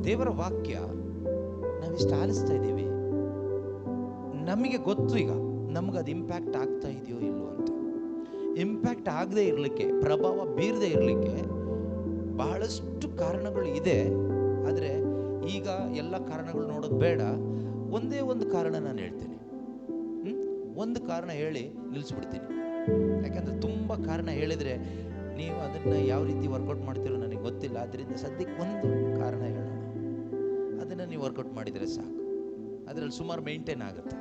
ದೇವರ ವಾಕ್ಯ ನಾವಿಷ್ಟು ಆಲಿಸ್ತಾ ಇದ್ದೀವಿ, ನಮಗೆ ಗೊತ್ತು ಈಗ ನಮ್ಗೆ ಅದು ಇಂಪ್ಯಾಕ್ಟ್ ಆಗ್ತಾ ಇದೆಯೋ ಇಲ್ಲೋ ಅಂತ. ಇಂಪ್ಯಾಕ್ಟ್ ಆಗದೆ ಇರಲಿಕ್ಕೆ, ಪ್ರಭಾವ ಬೀರದೆ ಇರಲಿಕ್ಕೆ ಬಹಳಷ್ಟು ಕಾರಣಗಳು ಇದೆ. ಆದರೆ ಈಗ ಎಲ್ಲ ಕಾರಣಗಳು ನೋಡೋದು ಬೇಡ. ಒಂದೇ ಒಂದು ಕಾರಣ ನಾನು ಹೇಳ್ತೀನಿ. ಒಂದು ಕಾರಣ ಹೇಳಿ ನಿಲ್ಲಿಸ್ಬಿಡ್ತೀನಿ. ಯಾಕಂದರೆ ತುಂಬ ಕಾರಣ ಹೇಳಿದರೆ ನೀವು ಅದನ್ನು ಯಾವ ರೀತಿ ವರ್ಕೌಟ್ ಮಾಡ್ತೀರೋ ನನಗೆ ಗೊತ್ತಿಲ್ಲ. ಅದರಿಂದ ಸದ್ಯಕ್ಕೆ ಒಂದು ಕಾರಣ ಹೇಳೋಣ, ಅದನ್ನು ನೀವು ವರ್ಕೌಟ್ ಮಾಡಿದರೆ ಸಾಕು. ಅದರಲ್ಲಿ ಸುಮಾರು ಮೇಂಟೈನ್ ಆಗುತ್ತೆ.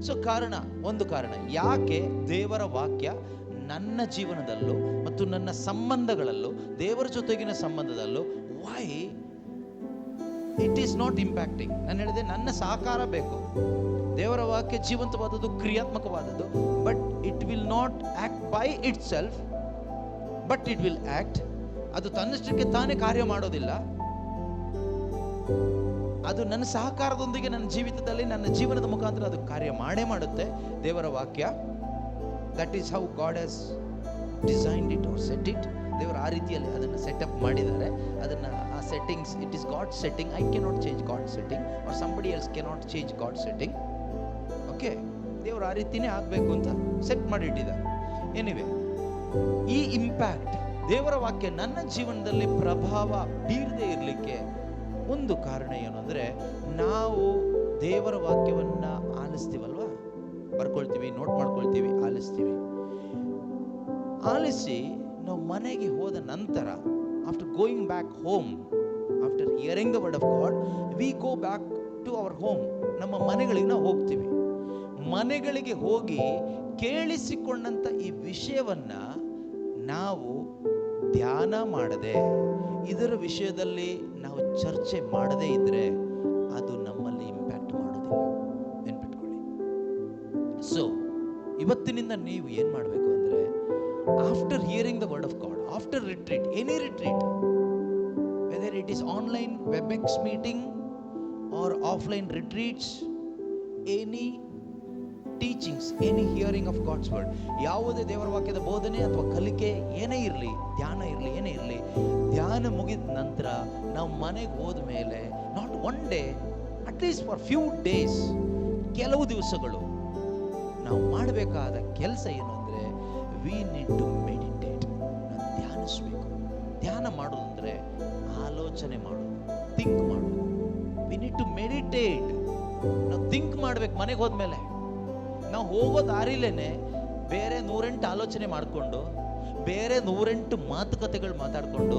ಸೊ ಒಂದು ಕಾರಣ ಯಾಕೆ ದೇವರ ವಾಕ್ಯ ನನ್ನ ಜೀವನದಲ್ಲೂ ಮತ್ತು ನನ್ನ ಸಂಬಂಧಗಳಲ್ಲೂ, ದೇವರ ಜೊತೆಗಿನ ಸಂಬಂಧದಲ್ಲೂ, why it is not impacting. ನಾನು ಹೇಳಿದೆ ನನ್ನ ಸಹಕಾರ ಬೇಕು. ದೇವರ ವಾಕ್ಯ ಜೀವಂತವಾದದ್ದು, ಕ್ರಿಯಾತ್ಮಕವಾದದ್ದು. But it will not act by itself, but it will act. ಅದು ತನ್ನಷ್ಟಕ್ಕೆ ತಾನೇ ಕಾರ್ಯ ಮಾಡೋದಿಲ್ಲ. ಅದು ನನ್ನ ಸಹಕಾರದೊಂದಿಗೆ ನನ್ನ ಜೀವಿತದಲ್ಲಿ, ನನ್ನ ಜೀವನದ ಮುಖಾಂತರ ಅದು ಕಾರ್ಯ ಮಾಡೇ ಮಾಡುತ್ತೆ. ದೇವರ ವಾಕ್ಯ, that is how God has designed it or set it. ದೇವರು ಆ ರೀತಿಯಲ್ಲಿ ಅದನ್ನು ಸೆಟಪ್ ಮಾಡಿದ್ದಾರೆ. ಅದನ್ನು ಆ settings, it is God setting. I cannot change God setting, or somebody else cannot change God setting. Okay, ದೇವರು ಆ ರೀತಿನೇ ಆಗಬೇಕು ಅಂತ ಸೆಟ್ ಮಾಡಿಟ್ಟಿದ್ದಾರೆ. ಎನಿವೆ, ಈ ಇಂಪ್ಯಾಕ್ಟ್, ದೇವರ ವಾಕ್ಯ ನನ್ನ ಜೀವನದಲ್ಲಿ ಪ್ರಭಾವ ಬೀರದೆ ಇರಲಿಕ್ಕೆ ಒಂದು ಕಾರಣ ಏನು ಅಂದರೆ, ನಾವು ದೇವರ ವಾಕ್ಯವನ್ನು ಆಲಿಸ್ತೀವಲ್ವ, ಬರ್ಕೊಳ್ತೀವಿ, ನೋಟ್ ಮಾಡ್ಕೊಳ್ತೀವಿ, ಆಲಿಸಿ ನಾವು ಮನೆಗೆ ಹೋದ ನಂತರ, after going back home, after hearing the word of God, we go back to our home. ನಮ್ಮ ಮನೆಗಳಿಗೆ ನಾವು ಹೋಗ್ತೀವಿ. ಮನೆಗಳಿಗೆ ಹೋಗಿ ಕೇಳಿಸಿಕೊಂಡಂಥ ಈ ವಿಷಯವನ್ನ ನಾವು ಧ್ಯಾನ ಮಾಡದೆ, ಇದರ ವಿಷಯದಲ್ಲಿ ನಾವು ಚರ್ಚೆ ಮಾಡದೇ ಇದ್ರೆ ಅದು ನಮ್ಮಲ್ಲಿ ಇಂಪ್ಯಾಕ್ಟ್ ಮಾಡೋದಿಲ್ಲ. ನೆನ್ಪಿಟ್ಕೊಳ್ಳಿ. ಸೊ ಇವತ್ತಿನಿಂದ ನೀವು ಏನು ಮಾಡಬೇಕು ಅಂದರೆ, after hearing the word of God, after retreat, any retreat, whether it is online WebEx meeting or offline retreats, any teachings, any hearing of God's word, ಯಾವುದೇ ದೇವರ ವಾಕ್ಯದ ಬೋಧನೆ ಅಥವಾ ಕಲಿಕೆ ಏನೇ ಇರಲಿ, ಧ್ಯಾನ ಇರಲಿ, ಏನೇ ಇರಲಿ, ಧ್ಯಾನ ಮುಗಿದ ನಂತರ ನಾವು ಮನೆಗೆ ಹೋದ ಮೇಲೆ, not one day, at least for few days, ಕೆಲವು ದಿವಸಗಳು ನಾವು ಮಾಡಬೇಕಾದ ಕೆಲಸ ಏನು ಅಂದರೆ, ವಿ ನೀಡ್ ಟು ಮೆಡಿಟೇಟ್. ನಾವು ಧ್ಯಾನಿಸಬೇಕು. ಧ್ಯಾನ ಮಾಡೋದು ಅಂದರೆ ಆಲೋಚನೆ ಮಾಡೋದು, ಥಿಂಕ್ ಮಾಡೋದು. We need to meditate. ನಾವು ಥಿಂಕ್ ಮಾಡ್ಬೇಕು. ಮನೆಗೆ ಹೋದ್ಮೇಲೆ ನಾವು ಹೋಗೋ ದಾರಿಲೇನೆ ಬೇರೆ 108 ಆಲೋಚನೆ ಮಾಡಿಕೊಂಡು, ಬೇರೆ 108 ಮಾತುಕತೆಗಳು ಮಾತಾಡಿಕೊಂಡು,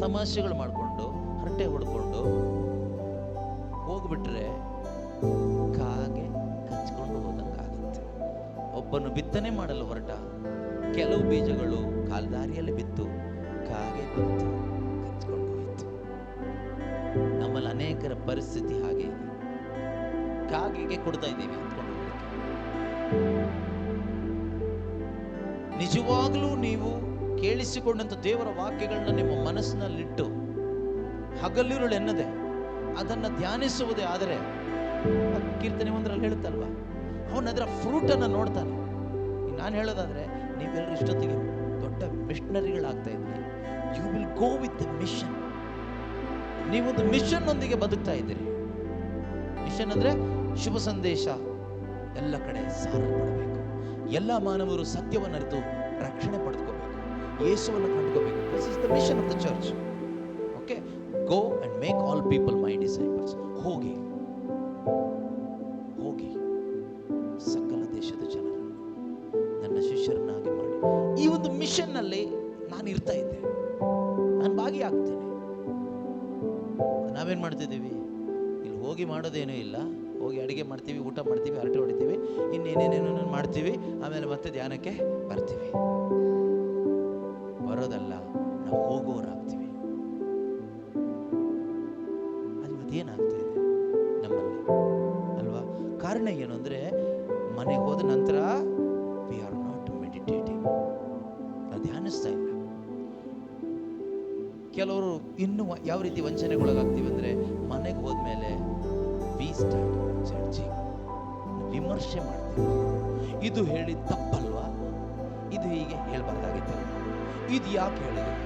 ತಮಾಷೆಗಳು ಮಾಡಿಕೊಂಡು, ಹರಟೆ ಹೊಡ್ಕೊಂಡು ಹೋಗ್ಬಿಟ್ರೆ ಕಾಗೆ ಕಚ್ಕೊಂಡು ಹೋದಂಗಾಗುತ್ತೆ. ಒಬ್ಬನು ಬಿತ್ತನೆ ಮಾಡಲು ಹೊರಟ, ಕೆಲವು ಬೀಜಗಳು ಕಾಲ್ದಾರಿಯಲ್ಲಿ ಬಿತ್ತು, ಕಾಗೆ ಬಂತು, ಕಚ್ಕೊಂಡು ಹೋಯಿತು. ನಮ್ಮಲ್ಲಿ ಅನೇಕರ ಪರಿಸ್ಥಿತಿ ಹಾಗೆ ಇದೆ. ಕಾಗೆಗೆ ಕೊಡ್ತಾ ಇದ್ದೀವಿ ಅಂದ್ಕೊಂಡು. ನಿಜವಾಗ್ಲೂ ನೀವು ಕೇಳಿಸಿಕೊಂಡಂತ ದೇವರ ವಾಕ್ಯಗಳನ್ನ ನಿಮ್ಮ ಮನಸ್ಸಿನಲ್ಲಿಟ್ಟು ಹಗಲಿರುಳು ಎನ್ನದೆ ಅದನ್ನ ಧ್ಯಾನಿಸುವುದೇ ಆದರೆ, ಕೀರ್ತನೆ 1ರಲ್ಲಿ ಹೇಳುತ್ತಲ್ವಾ, ಅವನು ಅದರ ಫ್ರೂಟ್ ಅನ್ನ ನೋಡ್ತಾನೆ. ನಾನು ಹೇಳೋದಾದ್ರೆ, ನೀವೆಲ್ಲರೂ ಇಷ್ಟೊತ್ತಿಗೆ ದೊಡ್ಡ ಮಿಷನರಿಗಳಾಗ್ತಾ ಇದ್ದೀರಿ. You will go with the mission. ನೀವೊಂದು ಮಿಷನ್ ಒಂದಿಗೆ ಬದುಕ್ತಾ ಇದ್ದೀರಿ. ಮಿಷನ್ ಅಂದ್ರೆ ಶುಭ ಸಂದೇಶ ಎಲ್ಲ ಕಡೆ ಸಾರಲ್ಪಡಬೇಕು. ಎಲ್ಲ ಮಾನವರು ಸತ್ಯವನ್ನು ಅರಿತು ರಕ್ಷಣೆ ಪಡೆದುಕೋಬೇಕು, ಯೇಸುವನ್ನು ಕಂಡುಕೋಬೇಕು. This is the mission of the church. Okay, go and make all people my disciples. ಹೋಗಿ ಸಕಲ ದೇಶದ ಜನರನ್ನು ನನ್ನ ಶಿಷ್ಯರನ್ನಾಗಿ ಮಾಡಿ. ಈ ಒಂದು ಮಿಷನ್ ನಲ್ಲಿ ನಾನು ಇರ್ತಾ ಇದ್ದೆ, ನಾನು ಭಾಗಿಯಾಗ್ತೇನೆ. ನಾವೇನ್ ಮಾಡ್ತಿದ್ದೀವಿ ಇಲ್ಲಿ? ಹೋಗಿ ಮಾಡೋದೇನೂ ಇಲ್ಲ. ಹೋಗಿ ಅಡುಗೆ ಮಾಡ್ತೀವಿ, ಊಟ ಮಾಡ್ತೀವಿ, ಹರಟೆ ಹೊಡಿತೀವಿ, ಇನ್ನೇನೇನೇನೋ ಮಾಡ್ತೀವಿ, ಆಮೇಲೆ ಮತ್ತೆ ಧ್ಯಾನಕ್ಕೆ ಬರ್ತೀವಿ. ಬರೋದಲ್ಲ, ನಾವು ಹೋಗೋರಾಗ್ತೀವಿ. ಅದು ಇವತ್ತೇನಾಗ್ತಾ ಇದೆ ನಮ್ಮಲ್ಲಿ ಅಲ್ವಾ? ಕಾರಣ ಏನು ಅಂದರೆ, ಮನೆಗೆ ಹೋದ ನಂತರ ವಿ ಆರ್ ನಾಟ್ ಮೆಡಿಟೇಟಿಂಗ್. ನಾವು ಧ್ಯಾನಿಸ್ತಾ ಇಲ್ಲ. ಕೆಲವರು ಇನ್ನೂ ಯಾವ ರೀತಿ ವಂಚನೆಗೊಳಗಾಗ್ತೀವಿ ಅಂದರೆ, ಮನೆಗೆ ಹೋದ್ಮೇಲೆ ವಿ ಸ್ಟಾರ್ಟ್ ಜಡ್ಜಿಂಗ್, ವಿಮರ್ಶೆ ಮಾಡ್ತೀವಿ. ಇದು ಹೇಳಿ ತಪ್ಪಲ್ವಾ? ಇದು ಹೀಗೆ ಹೇಳ್ಬಾರ್ದಾಗಿತ್ತು, ಇದು ಯಾಕೆ ಹೇಳಿದ್ರು?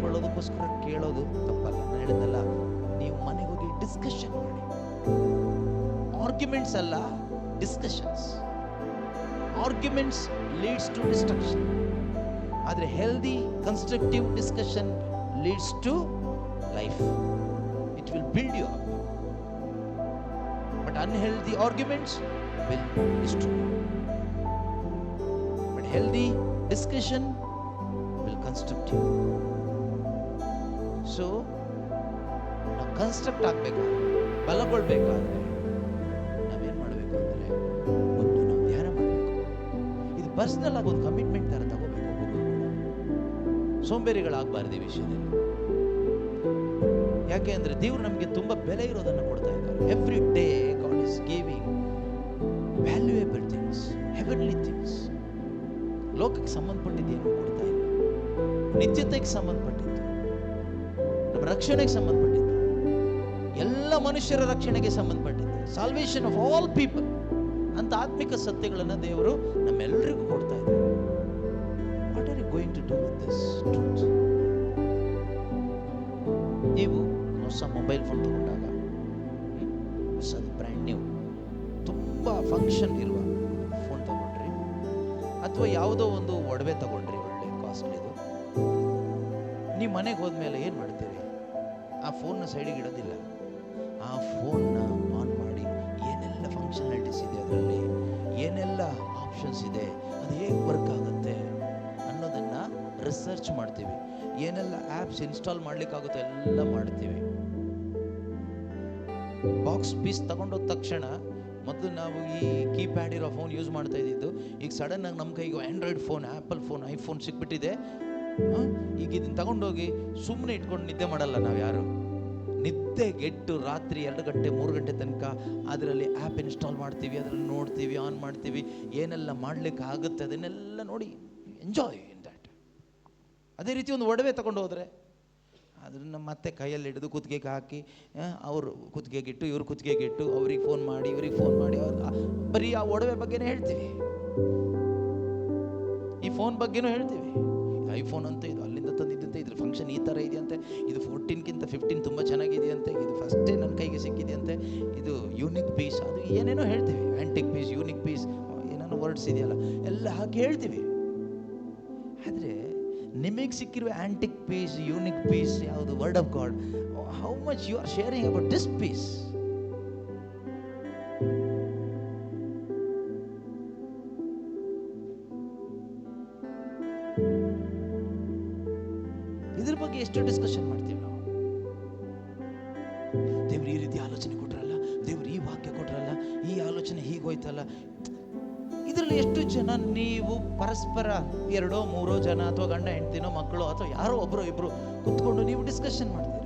ತಿಳ್ಕೊಳ್ಳೋದಕ್ಕೋಸ್ಕರ ಕೇಳೋದು ತಪ್ಪಲ್ಲ. ನಾನು ಹೇಳಿದ್ನಲ್ಲ, ನೀವು ಮನೆಗೆ ಹೋಗಿ ಡಿಸ್ಕಷನ್ ಮಾಡಿ. ಆರ್ಗ್ಯುಮೆಂಟ್ಸ್ ಅಲ್ಲ, discussions. Arguments leads to destruction. ಆದರೆ healthy constructive discussion leads to life. It will build you up. But unhealthy arguments will destroy. But healthy discussion will construct you. So ನಾವು ಕನ್ಸ್ಟ್ರಕ್ಟ್ ಆಗಬೇಕಾದ್ರೆ, ಬಲಗೊಳ್ಬೇಕಾದ್ರೆ ನಾವೇನ್ ಮಾಡಬೇಕು ಅಂದ್ರೆ, ಒಂದು ನಾವು ಧ್ಯಾನ ಮಾಡಬೇಕು. ಇದು ಪರ್ಸನಲ್ ಆಗಿ ಒಂದು ಕಮಿಟ್ಮೆಂಟ್ ತರ ತಗೋಬೇಕು. ಸೋಂಬೇರಿಗಳಾಗಬಾರ್ದು ಈ ವಿಷಯದಲ್ಲಿ. ಯಾಕೆ ಅಂದ್ರೆ ದೇವರು ನಮಗೆ ತುಂಬಾ ಬೆಲೆ ಇರೋದನ್ನು ಕೊಡ್ತಾ ಇದ್ದಾರೆ. Every day god is giving valuable things, heavenly things. ಲೋಕಕ್ಕೆ ಸಂಬಂಧಪಟ್ಟಿದ್ದೇನು ಕೊಡ್ತಾ ಇಲ್ಲ. ನಿತ್ಯತೆಗೆ ಸಂಬಂಧಪಟ್ಟಿದ್ದು, ನಮ್ಮ ರಕ್ಷಣೆಗೆ ಸಂಬಂಧಪಟ್ಟಿದ್ದು, ಎಲ್ಲ ಮನುಷ್ಯರ ರಕ್ಷಣೆಗೆ ಸಂಬಂಧಪಟ್ಟಿದ್ದು, ಸಾಲ್ವೇಷನ್ ಆಫ್ ಆಲ್ ಪೀಪಲ್ ಅಂತ ಆತ್ಮಿಕ ಸತ್ಯಗಳನ್ನು ದೇವರು ನಮ್ಮೆಲ್ಲರಿಗೂ ಕೊಡ್ತಾ ಇದ್ದಾರೆ. What are you going to do with this truth? ನೀವು ಹೊಸ ಮೊಬೈಲ್ ಫೋನ್ ತಗೊಂಡಾಗ, ಹೊಸದು ಬ್ರ್ಯಾಂಡ್ ನ್ಯೂ ತುಂಬಾ ಫಂಕ್ಷನ್ ಇರುವ ಫೋನ್ ತಗೊಂಡ್ರಿ, ಅಥವಾ ಯಾವುದೋ ಒಂದು ಒಡವೆ ತಗೊಂಡ್ರಿ ಒಳ್ಳೆ ಕಾಸ್ಟ್ಲಿದು, ನೀವು ಮನೆಗೆ ಹೋದ್ಮೇಲೆ ಏನು ಮಾಡ್ತೀರಿ? ಆ ಫೋನ್ನ ಸೈಡಿಗೆ ಇಡೋದಿಲ್ಲ. ಆ ಫೋನ್ನ ಆನ್ ಮಾಡಿ ಏನೆಲ್ಲ ಫಂಕ್ಷನಾಲಿಟೀಸ್ ಇದೆ, ಅದರಲ್ಲಿ ಏನೆಲ್ಲ ಆಪ್ಷನ್ಸ್ ಇದೆ, ಅದು ಹೇಗೆ ವರ್ಕ್ ಆಗುತ್ತೆ ಅನ್ನೋದನ್ನು ರಿಸರ್ಚ್ ಮಾಡ್ತೀವಿ. ಏನೆಲ್ಲ ಆ್ಯಪ್ಸ್ ಇನ್ಸ್ಟಾಲ್ ಮಾಡ್ಲಿಕ್ಕಾಗುತ್ತೋ ಎಲ್ಲ ಮಾಡ್ತೀವಿ. ಬಾಕ್ಸ್ ಪೀಸ್ ತಗೊಂಡೋದ ತಕ್ಷಣ, ಮೊದಲು ನಾವು ಈ ಕೀಪ್ಯಾಡ್ ಇರೋ ಫೋನ್ ಯೂಸ್ ಮಾಡ್ತಾ ಇದ್ದಿದ್ದು, ಈಗ ಸಡನ್ ಆಗಿ ನಮ್ಮ ಕೈಗೆ Android phone, Apple phone, iPhone ಸಿಕ್ಬಿಟ್ಟಿದೆ. ಈಗ ಇದನ್ನು ತಗೊಂಡೋಗಿ ಸುಮ್ಮನೆ ಇಟ್ಕೊಂಡು ನಿದ್ದೆ ಮಾಡಲ್ಲ ನಾವು ಯಾರು. ನಿದ್ದೆಗೆಟ್ಟು ರಾತ್ರಿ 2 ಗಂಟೆ 3 ಗಂಟೆ ತನಕ ಅದರಲ್ಲಿ ಆ್ಯಪ್ ಇನ್ಸ್ಟಾಲ್ ಮಾಡ್ತೀವಿ, ಅದರಲ್ಲಿ ನೋಡ್ತೀವಿ, ಆನ್ ಮಾಡ್ತೀವಿ, ಏನೆಲ್ಲ ಮಾಡ್ಲಿಕ್ಕೆ ಆಗುತ್ತೆ ಅದನ್ನೆಲ್ಲ ನೋಡಿ ಎಂಜಾಯ್ ಇನ್ ದ್ಯಾಟ್. ಅದೇ ರೀತಿ ಒಂದು ಒಡವೆ ತಗೊಂಡು ಹೋದರೆ ಅದನ್ನು ಮತ್ತೆ ಕೈಯಲ್ಲಿ ಹಿಡಿದು ಕುತ್ತಿಗೆಗೆ ಹಾಕಿ, ಅವರು ಕುತ್ತಿಗೆಗಿಟ್ಟು ಇವ್ರು ಕುತ್ತಿಗೆಗಿಟ್ಟು, ಅವ್ರಿಗೆ ಫೋನ್ ಮಾಡಿ ಇವ್ರಿಗೆ ಫೋನ್ ಮಾಡಿ, ಬರೀ ಆ ಒಡವೆ ಬಗ್ಗೆನೇ ಹೇಳ್ತೀವಿ, ಈ ಫೋನ್ ಬಗ್ಗೆನೂ ಹೇಳ್ತೀವಿ. ಐಫೋನ್ ಅಂತ, ಇದು ಅಲ್ಲಿಂದ ತಂದಿದ್ದಂತೆ, ಇದ್ರ ಫಂಕ್ಷನ್ ಈ ಥರ ಇದೆಯಂತೆ, ಇದು 14ಗಿಂತ 15 ತುಂಬ ಚೆನ್ನಾಗಿದೆಯಂತೆ, ಇದು ಫಸ್ಟೇ ನನ್ನ ಕೈಗೆ ಸಿಕ್ಕಿದೆಯಂತೆ, ಇದು ಯೂನಿಕ್ ಪೀಸ್, ಅದು ಏನೇನೋ ಹೇಳ್ತೀವಿ. ಆ್ಯಂಟಿಕ್ ಪೀಸ್, ಯೂನಿಕ್ ಪೀಸ್, ಏನೇನೋ ವರ್ಡ್ಸ್ ಇದೆಯಲ್ಲ ಎಲ್ಲ ಹಾಗೆ ಹೇಳ್ತೀವಿ. ಆದರೆ ನಿಮಗೆ ಸಿಕ್ಕಿರುವ ಆ್ಯಂಟಿಕ್ ಪೀಸ್, ಯೂನಿಕ್ ಪೀಸ್ ಯಾವುದು? Word of God. How much you are sharing about this piece? ಇದ್ರ ಬಗ್ಗೆ ಎಷ್ಟು ಡಿಸ್ಕಷನ್ ಮಾಡ್ತೀವಿ ನಾವು? ದೇವ್ರು ಈ ರೀತಿ ಆಲೋಚನೆ ಕೊಟ್ರಲ್ಲ, ದೇವ್ರು ಈ ವಾಕ್ಯ ಕೊಟ್ರಲ್ಲ, ಈ ಆಲೋಚನೆ ಹೀಗೋಯ್ತಲ್ಲ. ಇದರಲ್ಲಿ ಎಷ್ಟು ಜನ ನೀವು ಪರಸ್ಪರ 2 3 ಜನ ಅಥವಾ ಗಂಡ ಹೆಂಡ್ತಿನೋ ಮಕ್ಕಳು ಅಥವಾ ಯಾರೋ ಒಬ್ಬರು ಇಬ್ಬರು ಕುತ್ಕೊಂಡು ನೀವು ಡಿಸ್ಕಷನ್ ಮಾಡ್ತೀರಿ?